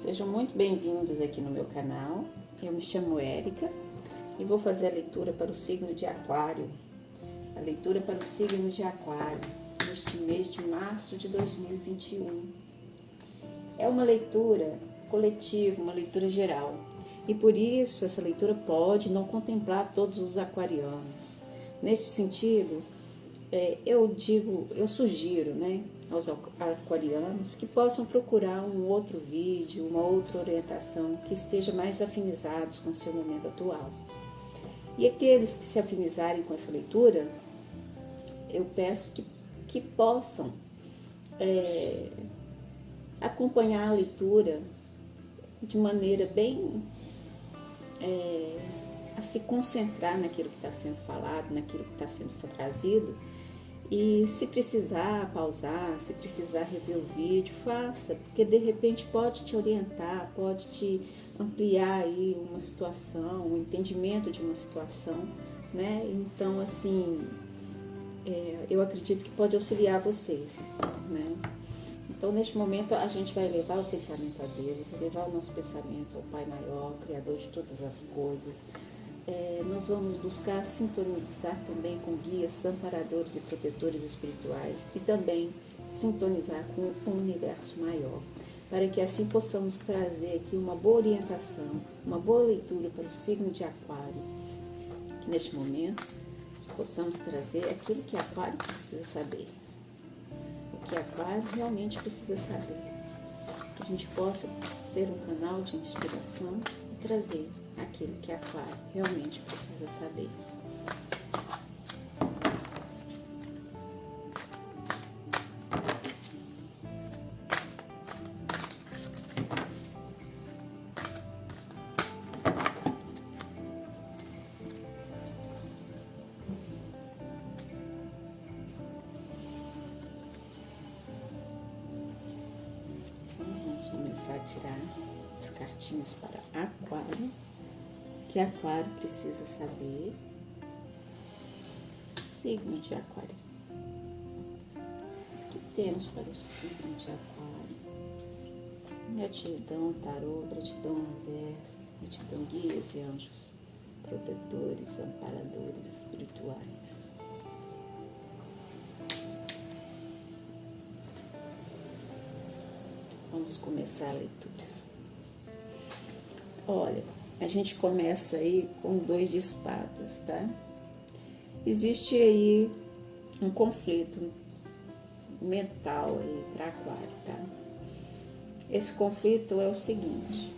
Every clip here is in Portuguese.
Sejam muito bem-vindos aqui no meu canal. Eu me chamo Érica e vou fazer a leitura para o signo de Aquário. A leitura para o signo de Aquário neste mês de março de 2021. É uma leitura coletiva, uma leitura geral. E por isso essa leitura pode não contemplar todos os aquarianos. Neste sentido, eu sugiro, aos aquarianos que possam procurar um outro vídeo, uma outra orientação que esteja mais afinizados com o seu momento atual. E aqueles que se afinizarem com essa leitura, eu peço que possam acompanhar a leitura de maneira bem a se concentrar naquilo que está sendo falado, naquilo que está sendo trazido. E se precisar pausar, se precisar rever o vídeo, faça, porque de repente pode te orientar, pode te ampliar aí uma situação, um entendimento de uma situação, né? Então, assim, eu acredito que pode auxiliar vocês, né? Então, neste momento, a gente vai levar o pensamento a Deus, levar o nosso pensamento ao Pai Maior, Criador de todas as coisas. Nós vamos buscar sintonizar também com guias, amparadores e protetores espirituais e também sintonizar com o universo maior, para que assim possamos trazer aqui uma boa orientação, uma boa leitura para o signo de Aquário, que neste momento possamos trazer aquilo que Aquário precisa saber, o que Aquário realmente precisa saber, que a gente possa ser um canal de inspiração e trazer aquilo que Aquário realmente precisa saber. Vamos começar a tirar as cartinhas para Aquário. Que Aquário precisa saber. Signo de Aquário. O que temos para o signo de Aquário? Gratidão, tarô, gratidão universo, gratidão, guias e anjos, protetores, amparadores espirituais. Vamos começar a leitura. Olha, a gente começa aí com 2 de espadas, tá? Existe aí um conflito mental aí para Aquário, tá? Esse conflito é o seguinte: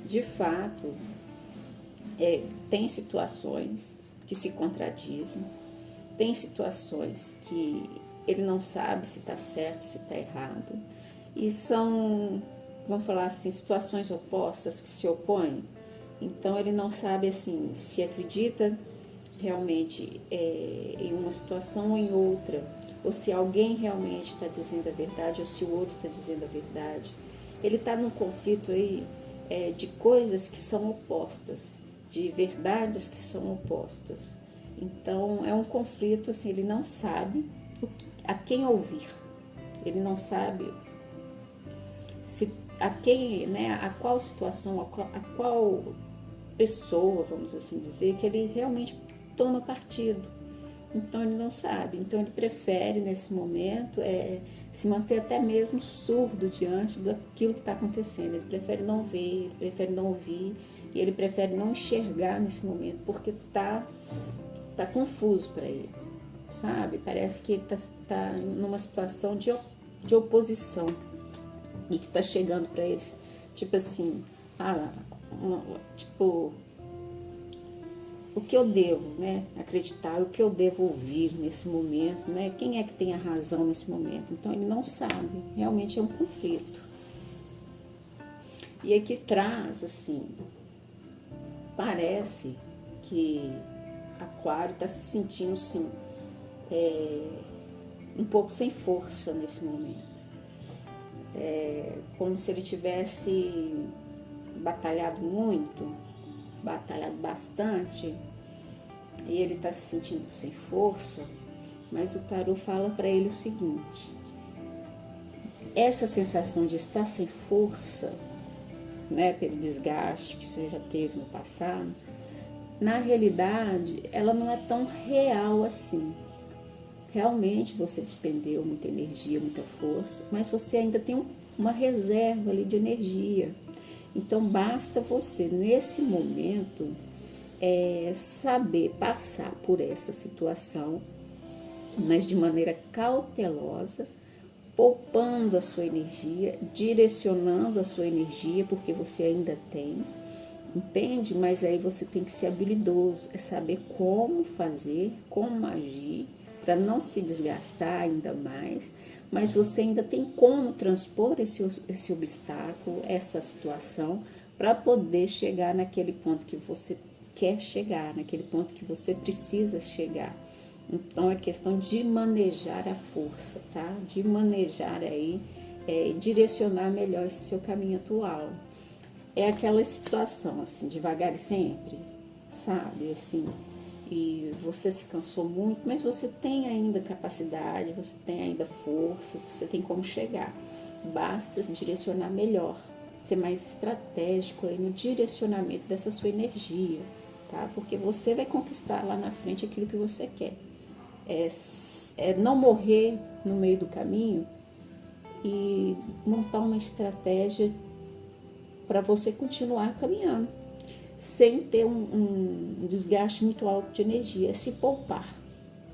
de fato, tem situações que se contradizem, tem situações que ele não sabe se está certo, se está errado, e são, vamos falar assim, situações opostas que se opõem. Então ele não sabe assim se acredita realmente em uma situação ou em outra, ou se alguém realmente está dizendo a verdade ou se o outro está dizendo a verdade. Ele está num conflito aí de coisas que são opostas, de verdades que são opostas. Então é um conflito assim, ele não sabe a quem ouvir, ele não sabe a qual situação, a qual pessoa, vamos assim dizer, que ele realmente toma partido. Então ele não sabe, então ele prefere nesse momento se manter até mesmo surdo diante daquilo que está acontecendo. Ele prefere não ver, ele prefere não ouvir e ele prefere não enxergar nesse momento, porque tá confuso para ele, sabe? Parece que ele tá numa situação de oposição. E que tá chegando para eles, tipo assim, o que eu devo, acreditar, o que eu devo ouvir nesse momento, quem é que tem a razão nesse momento. Então ele não sabe, realmente é um conflito. E aqui traz, assim, parece que Aquário está se sentindo, assim, um pouco sem força nesse momento. Como se ele tivesse batalhado muito, batalhado bastante, e ele está se sentindo sem força, mas o tarô fala para ele o seguinte: essa sensação de estar sem força né, pelo desgaste que você já teve no passado, na realidade, ela não é tão real assim. Realmente você despendeu muita energia, muita força, mas você ainda tem uma reserva ali de energia. Então, basta você, nesse momento, saber passar por essa situação, mas de maneira cautelosa, poupando a sua energia, direcionando a sua energia, porque você ainda tem, entende? Mas aí você tem que ser habilidoso, saber como fazer, como agir, para não se desgastar ainda mais, mas você ainda tem como transpor esse obstáculo, essa situação, para poder chegar naquele ponto que você quer chegar, naquele ponto que você precisa chegar. Então é questão de manejar a força, tá? De manejar aí, direcionar melhor esse seu caminho atual. É aquela situação, assim, devagar e sempre, sabe, assim, e você se cansou muito, mas você tem ainda capacidade, você tem ainda força, você tem como chegar. Basta direcionar melhor, ser mais estratégico aí no direcionamento dessa sua energia, tá? Porque você vai conquistar lá na frente aquilo que você quer. É não morrer no meio do caminho e montar uma estratégia para você continuar caminhando, sem ter um desgaste muito alto de energia. É se poupar,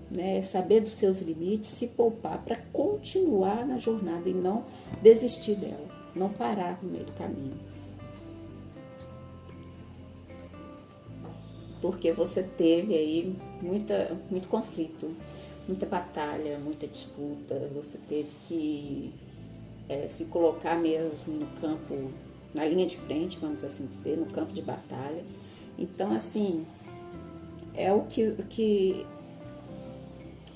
né? Saber dos seus limites, se poupar para continuar na jornada e não desistir dela, não parar no meio do caminho. Porque você teve aí muito conflito, muita batalha, muita disputa, você teve que se colocar mesmo no campo, na linha de frente, vamos assim dizer, no campo de batalha. Então, assim, é o que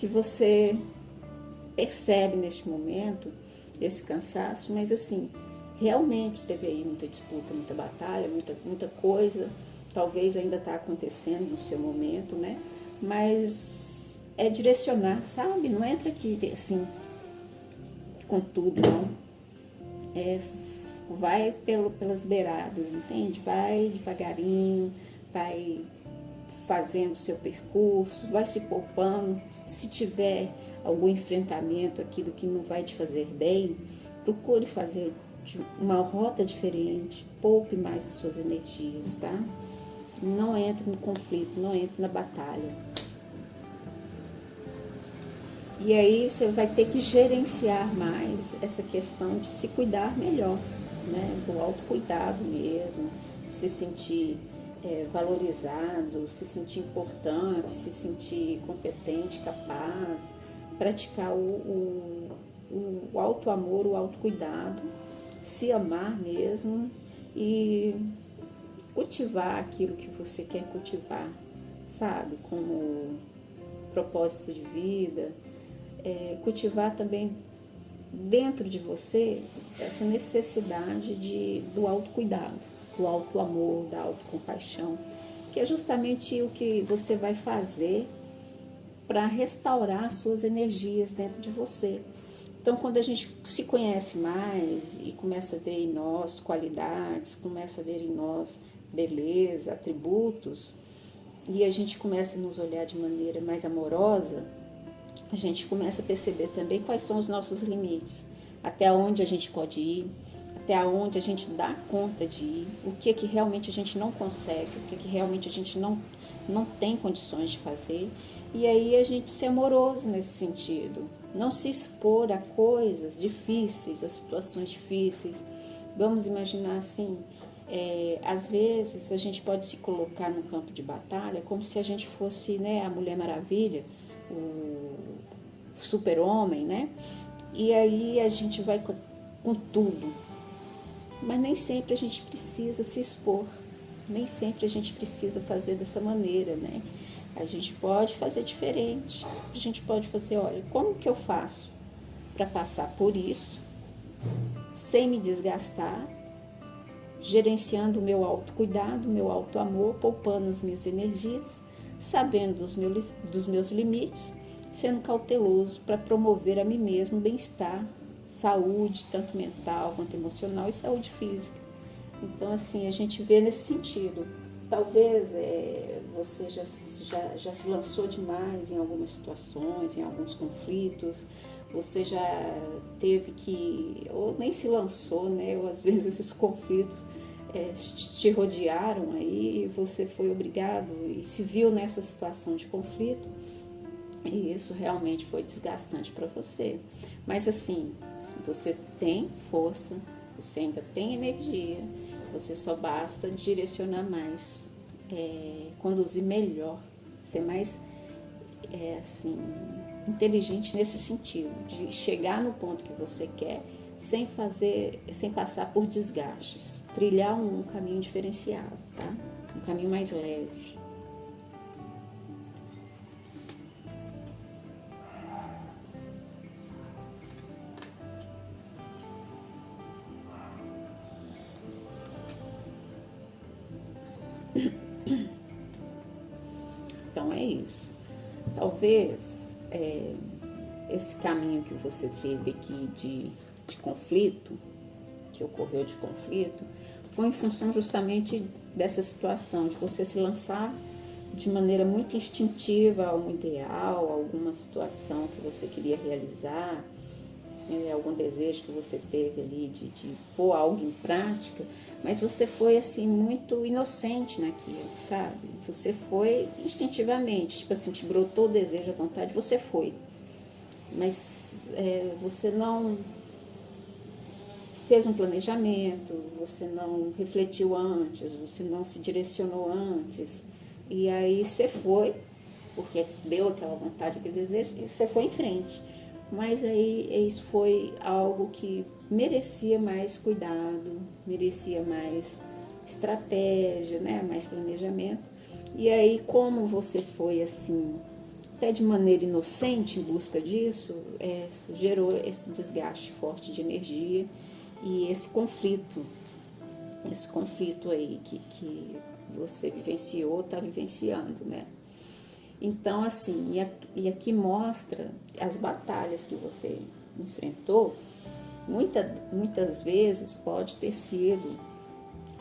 você percebe neste momento, esse cansaço, mas assim, realmente teve aí muita disputa, muita batalha, muita coisa, talvez ainda está acontecendo no seu momento, né? Mas é direcionar, sabe? Não entra aqui assim, com tudo, não. Vai pelas beiradas, entende? Vai devagarinho, vai fazendo o seu percurso, vai se poupando. Se tiver algum enfrentamento, aquilo que não vai te fazer bem, procure fazer uma rota diferente, poupe mais as suas energias, tá? Não entre no conflito, não entre na batalha. E aí você vai ter que gerenciar mais essa questão de se cuidar melhor, né? Do autocuidado mesmo, de se sentir valorizado, se sentir importante, se sentir competente, capaz, praticar o auto-amor, o autocuidado, se amar mesmo e cultivar aquilo que você quer cultivar, sabe? Como propósito de vida, cultivar também dentro de você essa necessidade do autocuidado, do autoamor, da autocompaixão, que é justamente o que você vai fazer para restaurar as suas energias dentro de você. Então, quando a gente se conhece mais e começa a ver em nós qualidades, começa a ver em nós beleza, atributos, e a gente começa a nos olhar de maneira mais amorosa, a gente começa a perceber também quais são os nossos limites, até onde a gente pode ir, até onde a gente dá conta de ir, o que realmente a gente não consegue, o que realmente a gente não tem condições de fazer, e aí a gente ser amoroso nesse sentido, não se expor a coisas difíceis, a situações difíceis. Vamos imaginar assim, às vezes a gente pode se colocar no campo de batalha como se a gente fosse, né, a Mulher Maravilha, o super-homem, né? E aí a gente vai com tudo. Mas nem sempre a gente precisa se expor, nem sempre a gente precisa fazer dessa maneira, né? A gente pode fazer diferente, a gente pode fazer, olha, como que eu faço para passar por isso, sem me desgastar, gerenciando o meu autocuidado, o meu autoamor, poupando as minhas energias, sabendo dos meus limites, sendo cauteloso para promover a mim mesmo bem-estar, saúde, tanto mental quanto emocional e saúde física. Então, assim, a gente vê nesse sentido. Talvez você já se lançou demais em algumas situações, em alguns conflitos, você já teve que, ou nem se lançou, né? Ou às vezes esses conflitos te rodearam aí e você foi obrigado e se viu nessa situação de conflito e isso realmente foi desgastante para você. Mas assim, você tem força, você ainda tem energia, você só basta direcionar mais, conduzir melhor, ser mais assim, inteligente nesse sentido, de chegar no ponto que você quer sem passar por desgastes, trilhar um caminho diferenciado, tá? Um caminho mais leve. Então é isso. Talvez esse caminho que você teve aqui de conflito, que ocorreu de conflito, foi em função justamente dessa situação, de você se lançar de maneira muito instintiva a um ideal, a alguma situação que você queria realizar, algum desejo que você teve ali de pôr algo em prática, mas você foi assim muito inocente naquilo, sabe? Você foi instintivamente, tipo assim, te brotou o desejo, a vontade, você foi. Mas você não fez um planejamento, você não refletiu antes, você não se direcionou antes, e aí você foi, porque deu aquela vontade, aquele desejo, e você foi em frente. Mas aí isso foi algo que merecia mais cuidado, merecia mais estratégia, né? Mais planejamento. E aí, como você foi assim, até de maneira inocente em busca disso, gerou esse desgaste forte de energia e esse conflito aí que você vivenciou, está vivenciando, né? Então, assim, e aqui mostra as batalhas que você enfrentou, muitas vezes pode ter sido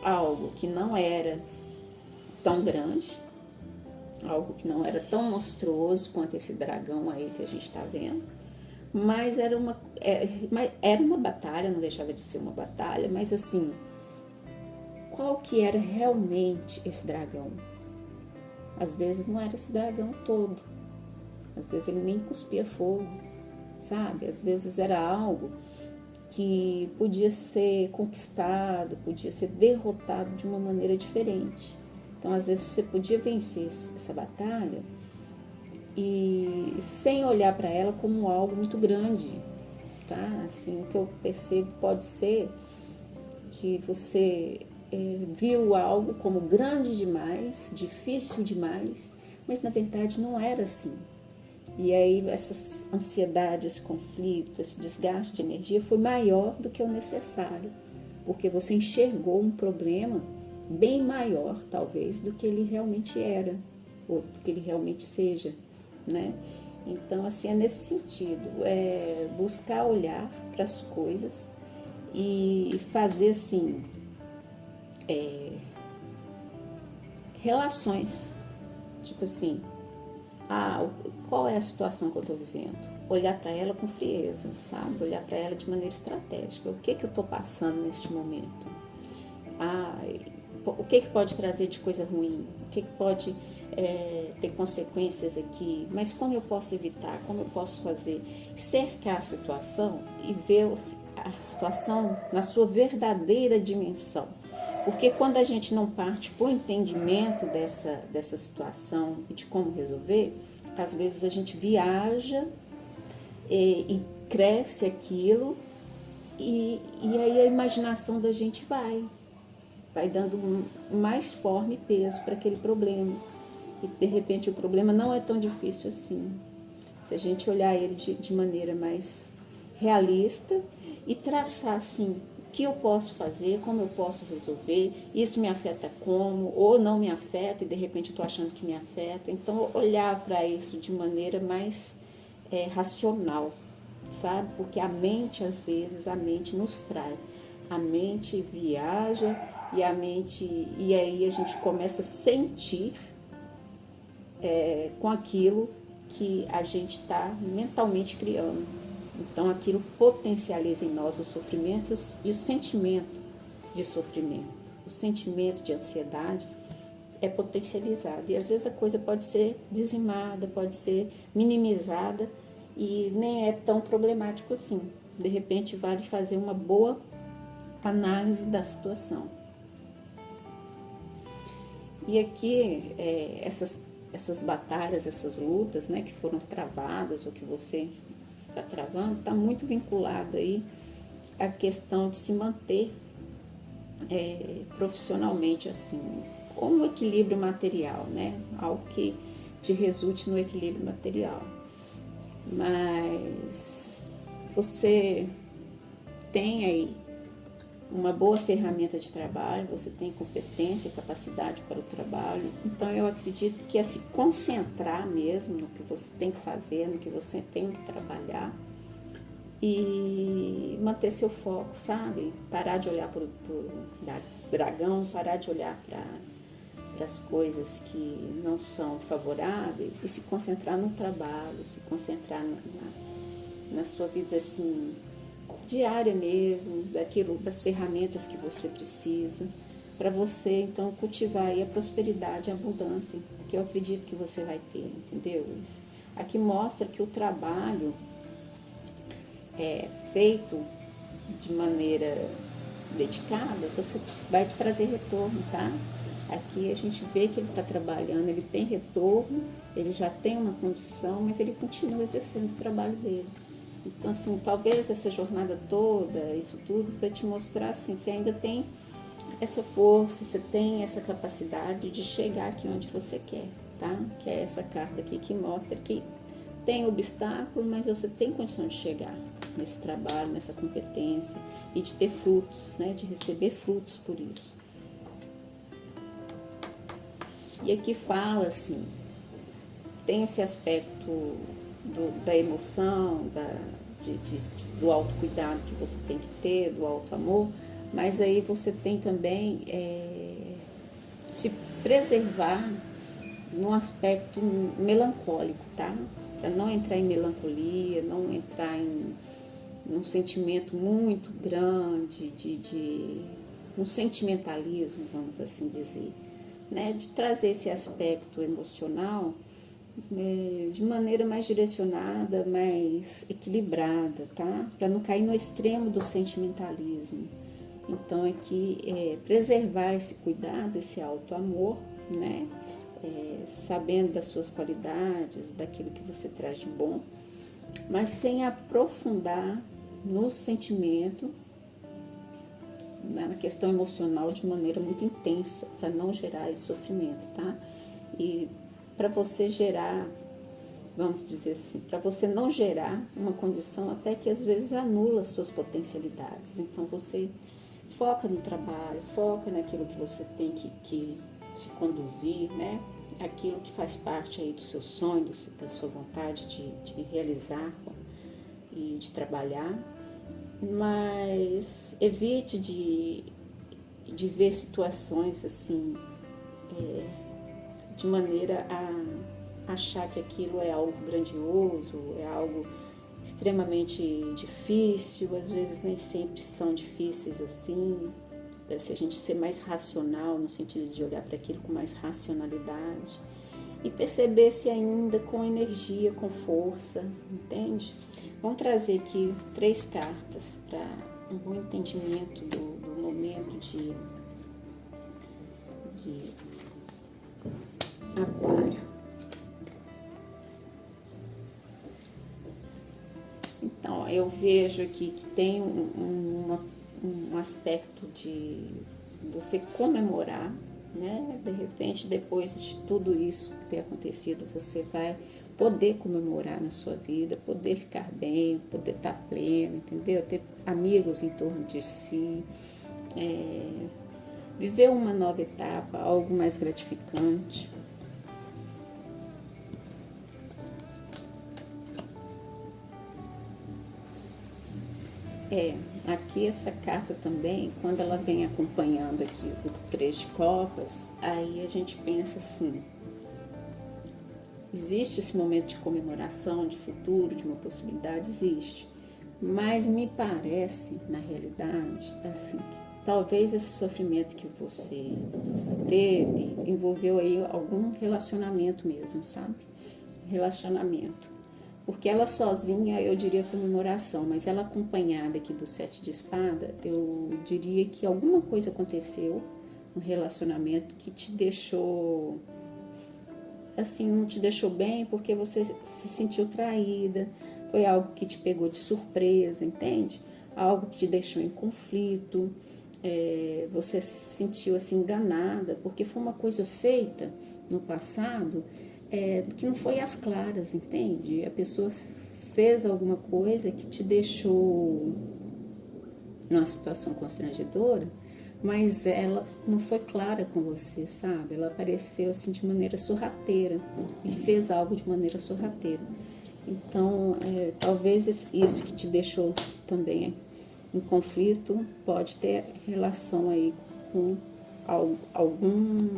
algo que não era tão grande, algo que não era tão monstruoso quanto esse dragão aí que a gente está vendo, mas era uma batalha, não deixava de ser uma batalha, mas assim, qual que era realmente esse dragão? Às vezes não era esse dragão todo, às vezes ele nem cuspia fogo, sabe? Às vezes era algo que podia ser conquistado, podia ser derrotado de uma maneira diferente. Então, às vezes você podia vencer essa batalha e sem olhar para ela como algo muito grande, tá? Assim, o que eu percebo pode ser que você viu algo como grande demais, difícil demais, mas na verdade não era assim. E aí essa ansiedade, esse conflito, esse desgaste de energia foi maior do que o necessário, porque você enxergou um problema bem maior, talvez, do que ele realmente era, ou do que ele realmente seja, né? Então, assim, é nesse sentido, buscar olhar para as coisas e fazer, assim, relações, tipo assim, qual é a situação que eu estou vivendo? Olhar para ela com frieza, sabe? Olhar para ela de maneira estratégica. O que eu estou passando neste momento? O que pode trazer de coisa ruim? O que pode ter consequências aqui? Mas como eu posso evitar? Como eu posso fazer? Cercar a situação e ver a situação na sua verdadeira dimensão. Porque quando a gente não parte para o entendimento dessa situação e de como resolver, às vezes a gente viaja e cresce aquilo e aí a imaginação da gente vai dando mais forma e peso para aquele problema. E de repente o problema não é tão difícil assim. Se a gente olhar ele de maneira mais realista e traçar assim, o que eu posso fazer, como eu posso resolver, isso me afeta como, ou não me afeta e de repente eu estou achando que me afeta. Então, olhar para isso de maneira mais racional, sabe? Porque a mente, às vezes, a mente nos trai. A mente viaja e a mente, e aí a gente começa a sentir com aquilo que a gente está mentalmente criando. Então aquilo potencializa em nós os sofrimentos e o sentimento de sofrimento, o sentimento de ansiedade é potencializado. E às vezes a coisa pode ser dizimada, pode ser minimizada e nem é tão problemático assim. De repente vale fazer uma boa análise da situação. E aqui essas batalhas, essas lutas, né, que foram travadas ou que você está travando, está muito vinculado aí à questão de se manter profissionalmente assim, com o equilíbrio material, né? Algo que te resulte no equilíbrio material. Mas você tem aí uma boa ferramenta de trabalho, você tem competência, capacidade para o trabalho, então eu acredito que é se concentrar mesmo no que você tem que fazer, no que você tem que trabalhar e manter seu foco, sabe? Parar de olhar para o dragão, parar de olhar para as coisas que não são favoráveis e se concentrar no trabalho, se concentrar na sua vida assim, diária mesmo, das ferramentas que você precisa, para você então cultivar aí a prosperidade e a abundância, que eu acredito que você vai ter, entendeu? Isso. Aqui mostra que o trabalho feito de maneira dedicada, você vai te trazer retorno, tá? Aqui a gente vê que ele está trabalhando, ele tem retorno, ele já tem uma condição, mas ele continua exercendo o trabalho dele. Então, assim, talvez essa jornada toda, isso tudo, vai te mostrar, assim, você ainda tem essa força, você tem essa capacidade de chegar aqui onde você quer, tá? Que é essa carta aqui que mostra que tem obstáculo, mas você tem condição de chegar nesse trabalho, nessa competência e de ter frutos, né? De receber frutos por isso. E aqui fala assim, tem esse aspecto da emoção, do autocuidado que você tem que ter, do auto-amor, mas aí você tem também se preservar num aspecto melancólico, tá? Para não entrar em melancolia, não entrar em um sentimento muito grande, de um sentimentalismo, vamos assim dizer, né? De trazer esse aspecto emocional de maneira mais direcionada, mais equilibrada, tá? Para não cair no extremo do sentimentalismo. Então, aqui preservar esse cuidado, esse auto-amor, né? Sabendo das suas qualidades, daquilo que você traz de bom, mas sem aprofundar no sentimento, na questão emocional de maneira muito intensa, para não gerar esse sofrimento, tá? E para você gerar, vamos dizer assim, para você não gerar uma condição até que às vezes anula as suas potencialidades. Então você foca no trabalho, foca naquilo que você tem que se conduzir, né? Aquilo que faz parte aí do seu sonho, da sua vontade de realizar e de trabalhar, mas evite de ver situações assim, de maneira a achar que aquilo é algo grandioso, é algo extremamente difícil, às vezes nem sempre são difíceis assim, se a gente ser mais racional, no sentido de olhar para aquilo com mais racionalidade e perceber-se ainda com energia, com força, entende? Vamos trazer aqui 3 cartas para um bom entendimento do momento de Aquário. Então, eu vejo aqui que tem um aspecto de você comemorar, né? De repente, depois de tudo isso que tem acontecido, você vai poder comemorar na sua vida, poder ficar bem, poder estar pleno, entendeu? Ter amigos em torno de si, viver uma nova etapa, algo mais gratificante. aqui essa carta também, quando ela vem acompanhando aqui o 3 de copas, aí a gente pensa assim, existe esse momento de comemoração, de futuro, de uma possibilidade, existe. Mas me parece, na realidade, assim, talvez esse sofrimento que você teve envolveu aí algum relacionamento mesmo, sabe? Relacionamento. Porque ela sozinha, eu diria comemoração, mas ela acompanhada aqui do 7 de espada, eu diria que alguma coisa aconteceu no relacionamento que te deixou, assim, não te deixou bem porque você se sentiu traída, foi algo que te pegou de surpresa, entende? Algo que te deixou em conflito, você se sentiu assim enganada, porque foi uma coisa feita no passado que não foi às claras, entende? A pessoa fez alguma coisa que te deixou numa situação constrangedora, mas ela não foi clara com você, sabe? Ela apareceu assim de maneira sorrateira e fez algo de maneira sorrateira. Então, talvez isso que te deixou também em conflito pode ter relação aí com algum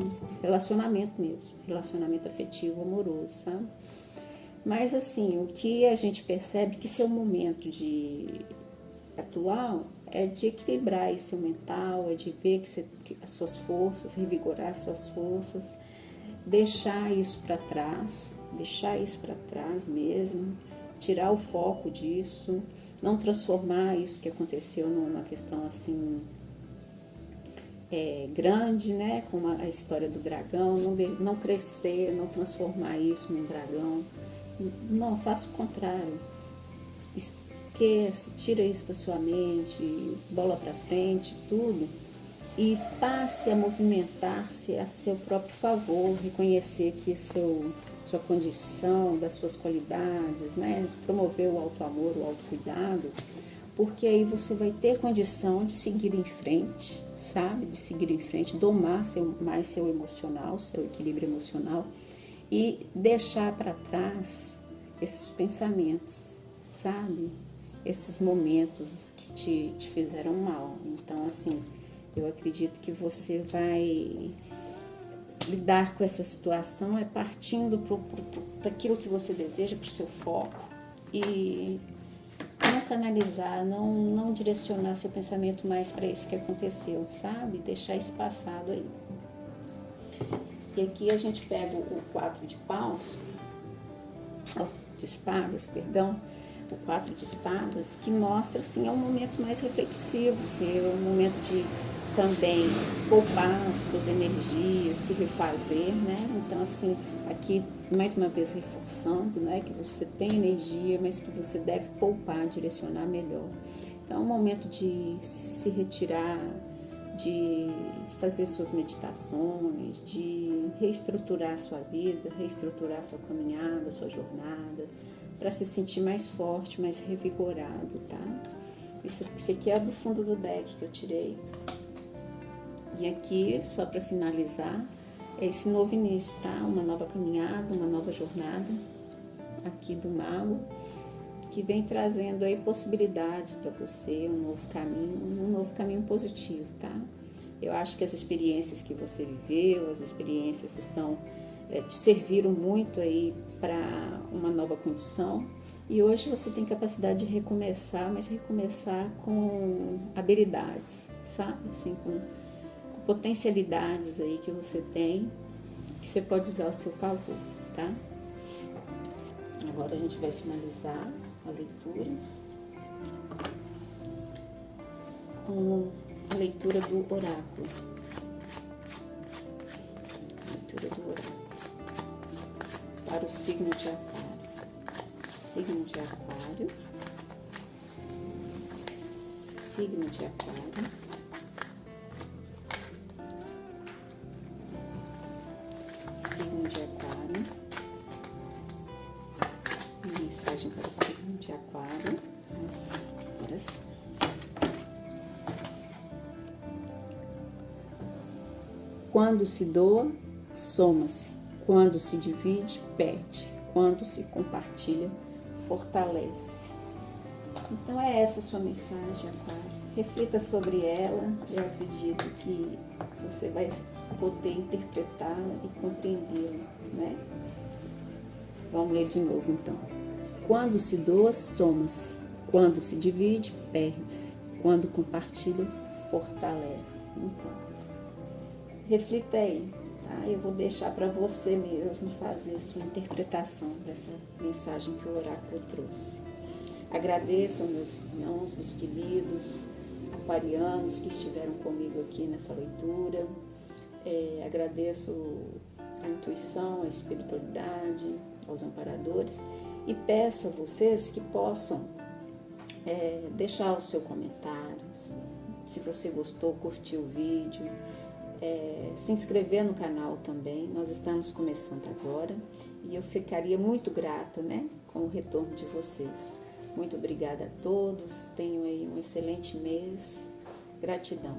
relacionamento mesmo, relacionamento afetivo, amoroso, sabe? Mas assim, o que a gente percebe que seu momento atual é de equilibrar esse mental, é de ver que as suas forças, revigorar as suas forças, deixar isso para trás mesmo, tirar o foco disso, não transformar isso que aconteceu numa questão assim grande, né, como a história do dragão, não crescer, não transformar isso num dragão, não, faça o contrário, esquece, tira isso da sua mente, bola para frente, tudo, e passe a movimentar-se a seu próprio favor, reconhecer que sua condição, das suas qualidades, né, promover o autoamor, o autocuidado, porque aí você vai ter condição de seguir em frente, sabe? De seguir em frente, domar mais seu emocional, seu equilíbrio emocional e deixar para trás esses pensamentos, sabe? Esses momentos que te fizeram mal. Então, assim, eu acredito que você vai lidar com essa situação partindo para aquilo que você deseja, para o seu foco e não canalizar, não direcionar seu pensamento mais para isso que aconteceu, sabe? Deixar isso passado aí. E aqui a gente pega o 4 de paus, de espadas, perdão, o 4 de espadas, que mostra, assim, um momento mais reflexivo seu, um momento de também poupar suas energias, se refazer, né? Então, assim, aqui, mais uma vez reforçando, né, que você tem energia, mas que você deve poupar, direcionar melhor. Então, é um momento de se retirar, de fazer suas meditações, de reestruturar a sua vida, reestruturar a sua caminhada, a sua jornada, para se sentir mais forte, mais revigorado, tá? Isso aqui é do fundo do deck que eu tirei. E aqui, só para finalizar, é esse novo início, tá? Uma nova caminhada, uma nova jornada aqui do mago, que vem trazendo aí possibilidades para você, um novo caminho positivo, tá? Eu acho que as experiências que você viveu, as experiências te serviram muito aí para uma nova condição. E hoje você tem capacidade de recomeçar, mas recomeçar com habilidades, sabe? Assim, com potencialidades aí que você tem, que você pode usar ao seu favor, tá? Agora a gente vai finalizar a leitura com a leitura do oráculo. Leitura do oráculo para o signo de Aquário. Signo de Aquário. Signo de Aquário. Signo de Aquário. Mensagem para o signo de Aquário. Agora sim. Quando se doa, soma-se. Quando se divide, perde. Quando se compartilha, fortalece. Então é essa a sua mensagem, Aquário. Reflita sobre ela, eu acredito que você vai poder interpretá-la e compreendê-la, né? Vamos ler de novo então. Quando se doa, soma-se. Quando se divide, perde-se. Quando compartilha, fortalece. Então, reflita aí, tá? Eu vou deixar para você mesmo fazer sua interpretação dessa mensagem que o oráculo trouxe. Agradeço aos meus irmãos, meus queridos aquarianos que estiveram comigo aqui nessa leitura. Agradeço a intuição, a espiritualidade, aos amparadores e peço a vocês que possam deixar o seu comentário, se você gostou, curtir o vídeo, se inscrever no canal também. Nós estamos começando agora e eu ficaria muito grata, né, com o retorno de vocês. Muito obrigada a todos, tenham aí um excelente mês, gratidão.